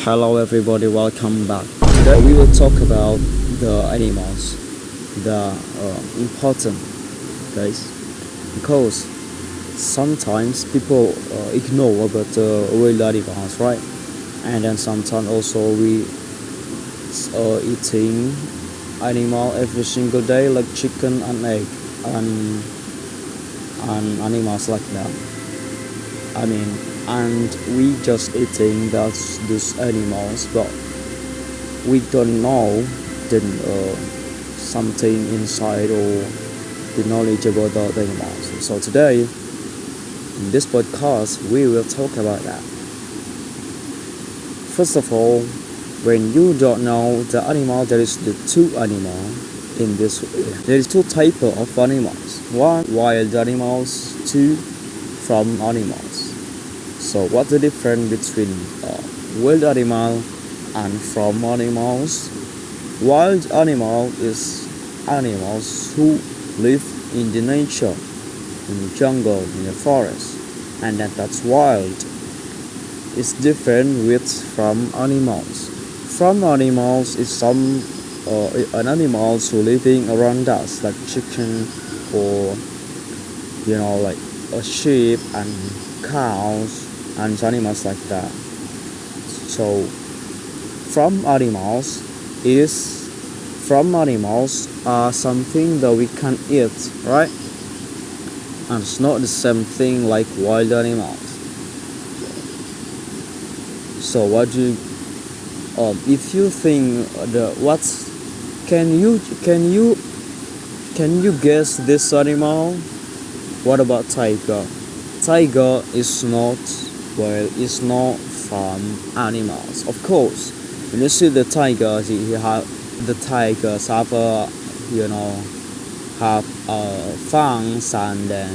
Hello everybody, welcome back. Today we will talk about the animals, the important guys, because sometimes people ignore about the wild animals, right? And then sometimes also we eating animal every single day like chicken and egg and animals like that. I mean, and we just eating those animals, but we don't know the something inside or the knowledge about the animals. So today, in this podcast, we will talk about that. First of all, when you don't know the animal, there is the two animal in this. There is two type of animals. One wild animals, two from animals. So what's the difference between wild animal and from animals? Wild animal is animals who live in the nature, in the jungle, in the forest, and that's wild. It's different with from animals. From animals is some an animals who living around us, like chicken or like a sheep and cows and animals like that. So from animals are something that we can eat, right? And it's not the same thing like wild animals. So what do you if you think can you guess this animal? What about tiger? Tiger is not it's not from animals. Of course, when you see the tigers, the tigers have fangs, and then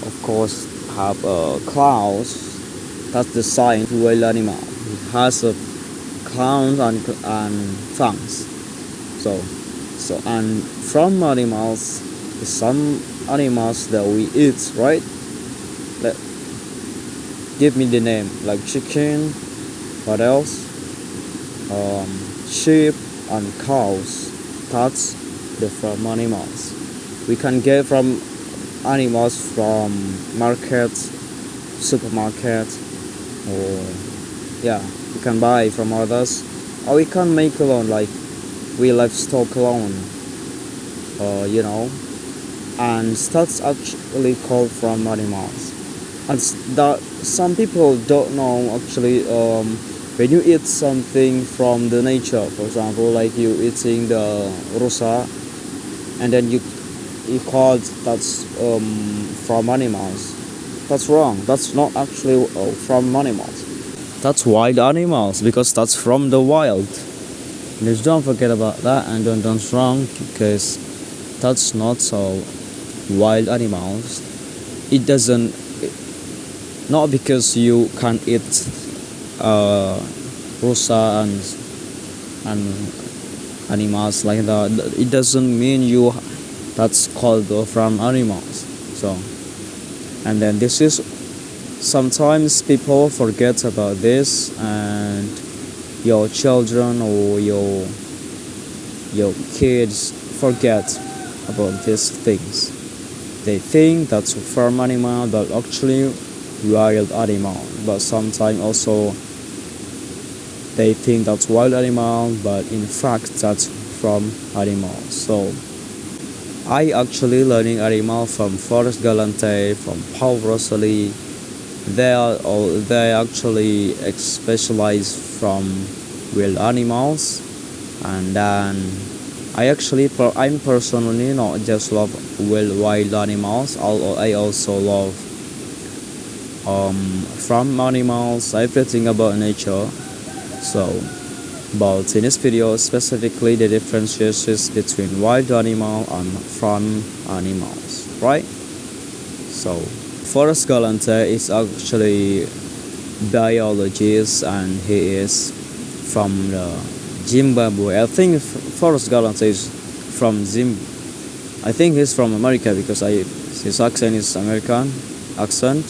of course have claws. That's the sign of wild animal. It has a claws and fangs. So and from animals, some animals that we eat, right? Give me the name, like chicken, what else? Sheep and cows. That's the from animals. We can get from animals from markets, supermarket, or we can buy from others, or we can make alone, like we livestock alone, and that's actually called from animals. And that some people don't know actually. When you eat something from the nature, for example, like you eating the rusa, and then you call that's from animals. That's wrong. That's not actually from animals. That's wild animals, because that's from the wild. Just don't forget about that, and don't wrong, because that's not so wild animals. It doesn't. Not because you can eat rusa and animals like that. It doesn't mean that's called from animals. So, and then this is sometimes people forget about this, and your children or your kids forget about these things. They think that's a farm animal, but actually wild animal. But sometimes also they think that's wild animal, but in fact that's from animals. So I actually learning animal from Forrest Galante, from Paul Rosalie. They actually specialize from wild animals, and then I'm personally not just love wild animals. I also love from animals, everything about nature. So, but in this video specifically the differences between wild animal and farm animals, right? So Forrest Galante is actually biologist, and he is from Zimbabwe. I think Forrest Galante is from I think he's from America, because his accent is American accent.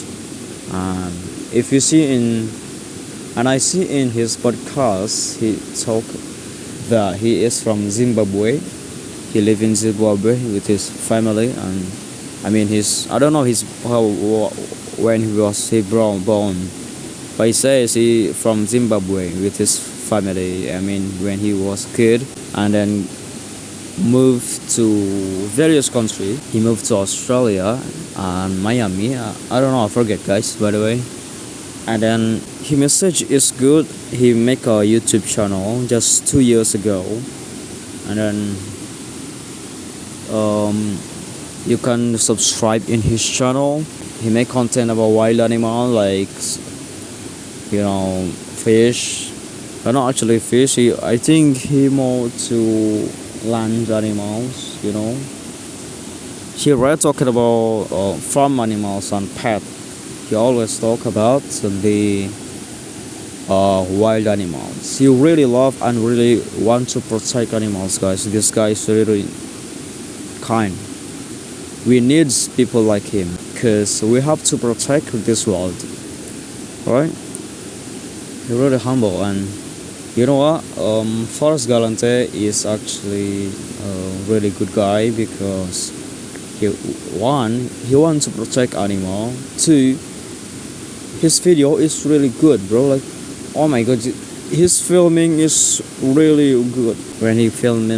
If you see in And I see in his podcast he talk that he is from Zimbabwe. He live in Zimbabwe with his family, and I mean his I don't know his how when he born, but he says he from Zimbabwe with his family. I mean when he was kid, and then moved to various countries. He moved to Australia and Miami. I don't know, I forget, guys, by the way. And then his message is good. He make a YouTube channel just 2 years ago, and then you can subscribe in his channel. He make content about wild animal like fish. Not actually fish. I think he more to land animals. He read talking about farm animals and pet. He always talk about the wild animals. He really love and really want to protect animals, guys. This guy is really kind. We need people like him because we have to protect this world, right? He's really humble, and you know what? Forrest Galante is actually a really good guy because he wants to protect animal. Two, his video is really good, bro. Like, oh my god, his filming is really good. When he film,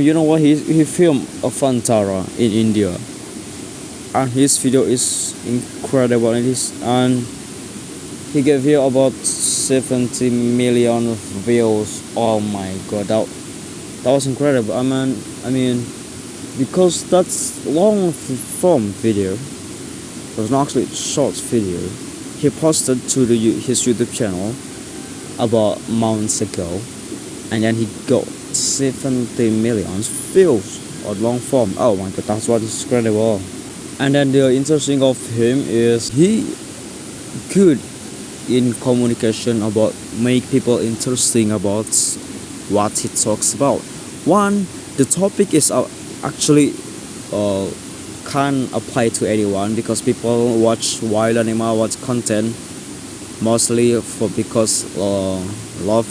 you know what? He filmed a Fantara in India, and his video is incredible. And he gave here about 70 million views. Oh my god, that was incredible. I mean, because that's long form video. It was not actually short video. He posted to his YouTube channel about months ago, and then he got 70 million views on long form. Oh my god, that's what is incredible. And then the interesting of him is he good in communication about make people interesting about what he talks about. One, the topic is actually can apply to anyone because people watch wild animal, watch content mostly because love,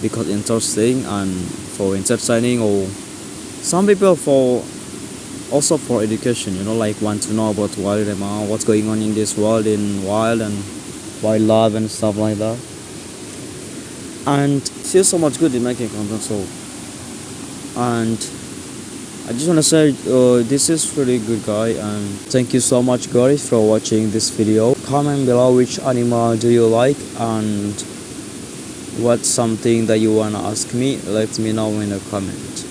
because interesting and for entertaining, or some people also for education, like want to know about wild animal, what's going on in this world, in wild and wildlife and stuff like that. And she's so much good in making content. So, and I just want to say this is really good guy, and thank you so much guys for watching this video. Comment below which animal do you like and what's something that you want to ask me. Let me know in the comment.